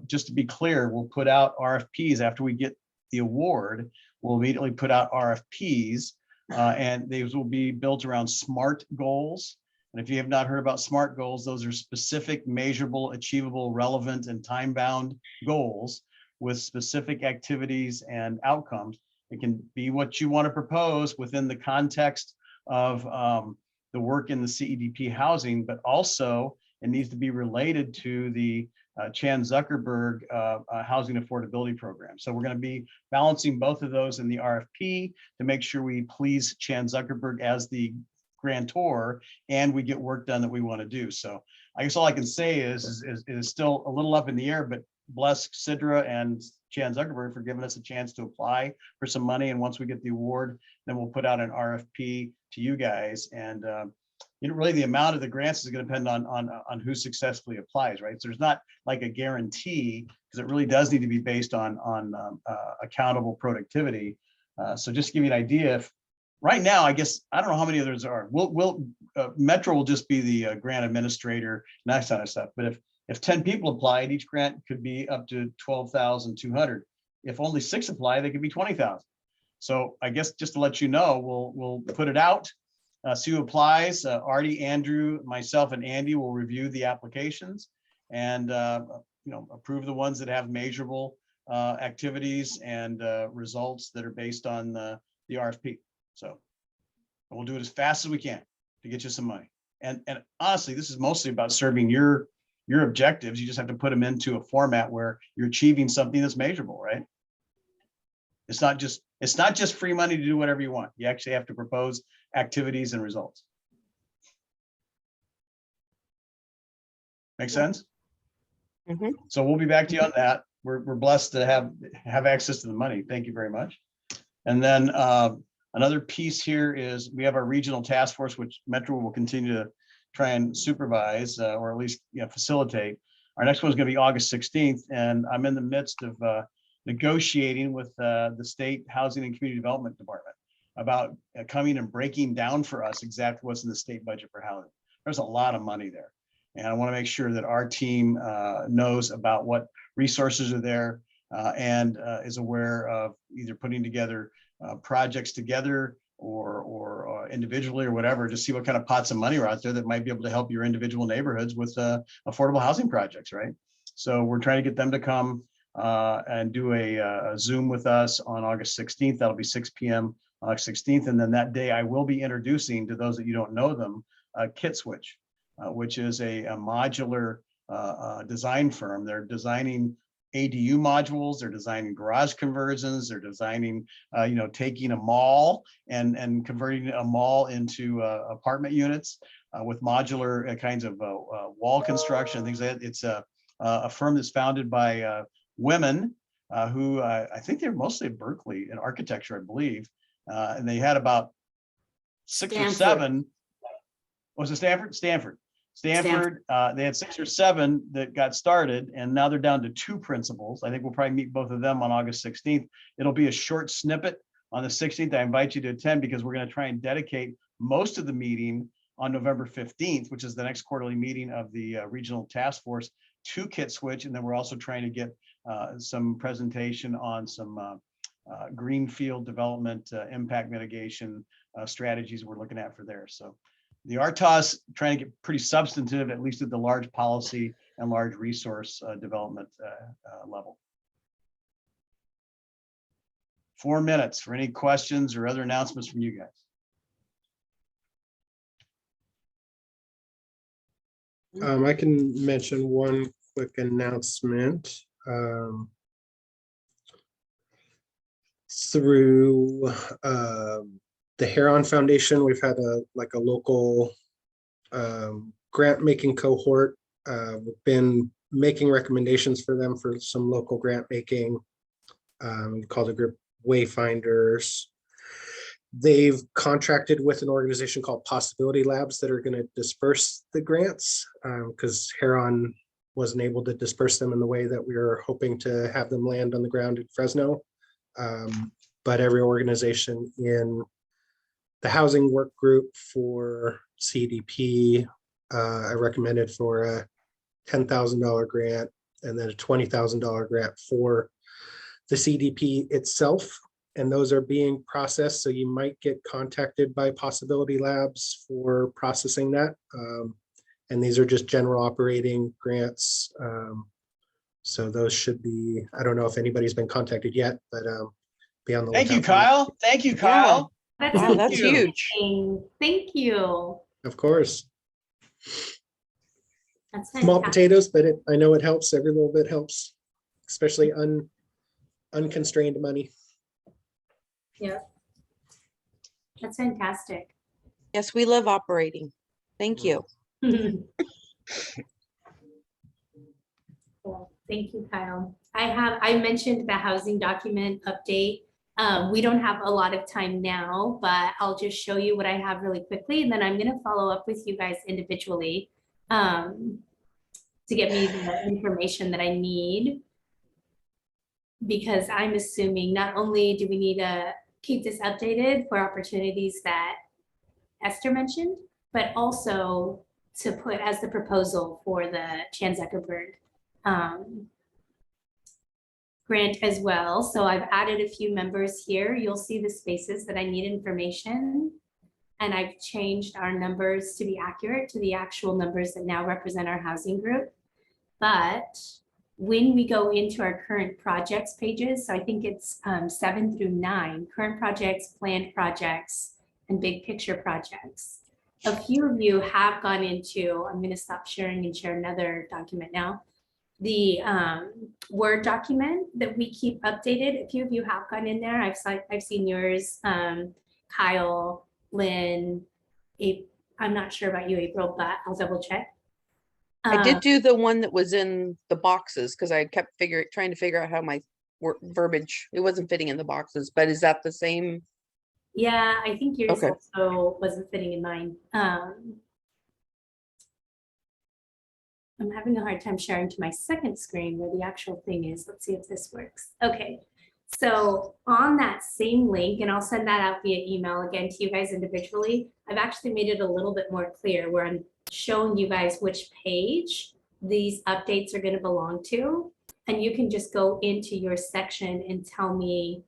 just to be clear, we'll put out RFPs after we get the award. We'll immediately put out RFPs, and these will be built around SMART goals. And if you have not heard about SMART goals, those are specific, measurable, achievable, relevant, and time-bound goals with specific activities and outcomes. It can be what you want to propose within the context of the work in the CEDP housing, but also it needs to be related to the Chan Zuckerberg housing affordability program. So we're going to be balancing both of those in the RFP to make sure we please Chan Zuckerberg as the grantor and we get work done that we want to do. So I guess all I can say is still a little up in the air, but bless Sidra and Chan Zuckerberg for giving us a chance to apply for some money. And once we get the award, then we'll put out an RFP to you guys. And really the amount of the grants is going to depend on who successfully applies, right? So there's not like a guarantee, because it really does need to be based on accountable productivity. So just to give you an idea, if right now, I guess, I don't know how many others are. Metro will just be the grant administrator and that kind of stuff. But if 10 people applied, each grant could be up to 12,200. If only 6 apply, they could be 20,000. So I guess just to let you know, we'll put it out, see who applies. Artie, Andrew, myself, and Andy will review the applications and approve the ones that have measurable activities and results that are based on the RFP. So we'll do it as fast as we can to get you some money. And honestly, this is mostly about serving your objectives. You just have to put them into a format where you're achieving something that's measurable, right? It's not just free money to do whatever you want. You actually have to propose activities and results. Make sense? Mhm. So we'll be back to you on that. We're blessed to have access to the money. Thank you very much. And then another piece here is we have our regional task force, which Metro will continue to try and supervise or at least facilitate. Our next one is going to be August 16th, and I'm in the midst of negotiating with the State Housing and Community Development Department about coming and breaking down for us exactly what's in the state budget for housing. There's a lot of money there, and I want to make sure that our team knows about what resources are there and is aware of either putting together projects together or individually or whatever, to see what kind of pots of money are out there that might be able to help your individual neighborhoods with affordable housing projects, right? So we're trying to get them to come and do a Zoom with us on August 16th. That'll be 6 p.m. on August 16th. And then that day I will be introducing, to those that you don't know them, Kit Switch, which is a modular design firm. They're designing ADU modules, they're designing garage conversions, they're designing, taking a mall and converting a mall into apartment units with modular kinds of wall construction, things like that. It's a firm that's founded by women who I think they're mostly at Berkeley in architecture, I believe. And they had about six or seven. Was it Stanford? Stanford. They had 6 or 7 that got started, and now they're down to 2 principals. I think we'll probably meet both of them on August 16th. It'll be a short snippet on the 16th. I invite you to attend because we're going to try and dedicate most of the meeting on November 15th, which is the next quarterly meeting of the regional task force, to Kit Switch. And then we're also trying to get some presentation on some greenfield development impact mitigation strategies we're looking at for there. So the RTOS trying to get pretty substantive, at least at the large policy and large resource development level. 4 minutes for any questions or other announcements from you guys. I can mention one quick announcement. Through the Heron Foundation, we've had a local grant making cohort. We've been making recommendations for them for some local grant making. We call the group Wayfinders. They've contracted with an organization called Possibility Labs that are going to disperse the grants because Heron wasn't able to disperse them in the way that we were hoping to have them land on the ground in Fresno. But every organization in the housing work group for CEDP, I recommended for a $10,000 grant and then a $20,000 grant for the CEDP itself. And those are being processed. So you might get contacted by Possibility Labs for processing that. And these are just general operating grants. So those should be, I don't know if anybody's been contacted yet, but be on the lookout. Thank you, Kyle. Thank you, Kyle. That's Wow, that's amazing. huge. Thank you. Of course. That's Small fantastic. potatoes, but I know it helps. Every little bit helps, especially unconstrained money. Yeah. That's fantastic. Yes, we love operating. Thank you. Cool. Thank you, Kyle. I mentioned the housing document update. We don't have a lot of time now, but I'll just show you what I have really quickly, and then I'm going to follow up with you guys individually to get me the information that I need. Because I'm assuming not only do we need to keep this updated for opportunities that Esther mentioned, but also to put as the proposal for the Chan Zuckerberg grant as well. So I've added a few members here. You'll see the spaces that I need information. And I've changed our numbers to be accurate to the actual numbers that now represent our housing group. But when we go into our current projects pages, so I think it's 7 through 9, current projects, planned projects, and big picture projects. A few of you have gone into, I'm going to stop sharing and share another document now. The Word document that we keep updated. A few of you have gone in there. I've seen yours, Kyle, Lynn, I'm not sure about you, April, but I'll double check. I did do the one that was in the boxes because I kept trying to figure out how my verbiage, it wasn't fitting in the boxes, but is that the same? Yeah, I think yours Okay. also wasn't fitting in mine. I'm having a hard time sharing to my second screen where the actual thing is. Let's see if this works. Okay, so on that same link, and I'll send that out via email again to you guys individually, I've actually made it a little bit more clear where I'm showing you guys which page these updates are going to belong to. And you can just go into your section and tell me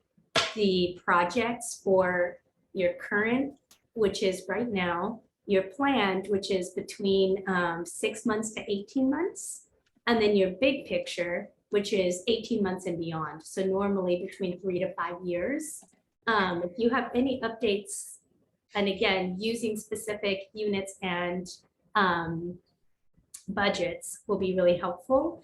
the projects for your current, which is right now, your planned, which is between 6 months to 18 months, and then your big picture, which is 18 months and beyond. So normally between 3 to 5 years. If you have any updates, and again, using specific units and budgets will be really helpful.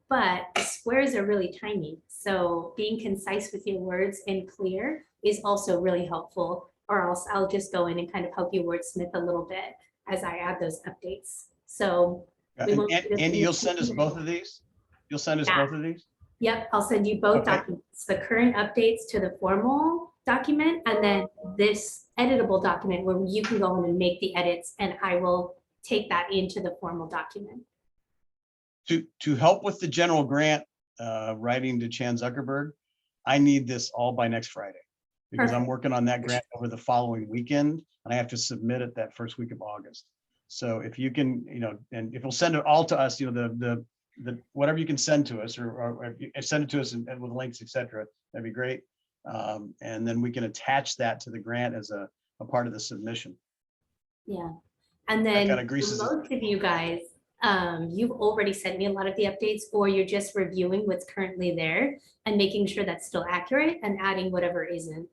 But the squares are really tiny. So being concise with your words and clear is also really helpful, or else I'll just go in and kind of help you wordsmith a little bit as I add those updates. So we won't do this Andy, in you'll the- send us both of these? You'll send us Yeah. both of these? Yep, I'll send you both Okay. documents, the current updates to the formal document, and then this editable document where you can go in and make the edits, and I will take that into the formal document. To help with the general grant, writing to Chan Zuckerberg, I need this all by next Friday. Because I'm Perfect. working on that grant over the following weekend, and I have to submit it that first week of August. So if you can, and if you'll send it all to us, the whatever you can send to us, or if you send it to us and with links, et cetera, that'd be great. And then we can attach that to the grant as a part of the submission. Yeah, and That then kinda for greases it. most of you guys, you've already sent me a lot of the updates, or you're just reviewing what's currently there and making sure that's still accurate and adding whatever isn't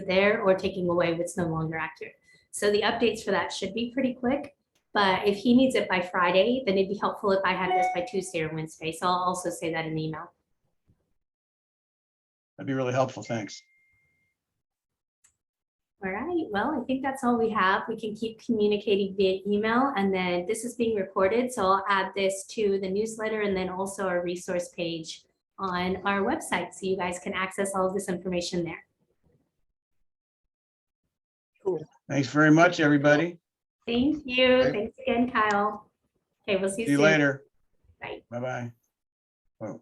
there, or taking away what's no longer accurate. So the updates for that should be pretty quick, but if he needs it by Friday, then it'd be helpful if I had this by Tuesday or Wednesday. So I'll also say that in the email. That'd be really helpful. Thanks. All right, well, I think that's all we have. We can keep communicating via email, and then this is being recorded, so I'll add this to the newsletter and then also our resource page on our website, so you guys can access all of this information there. Thanks very much, everybody. Thank you. Okay. Thanks again, Kyle. Okay, we'll see you See you soon. later. Bye. Bye-bye. Oh.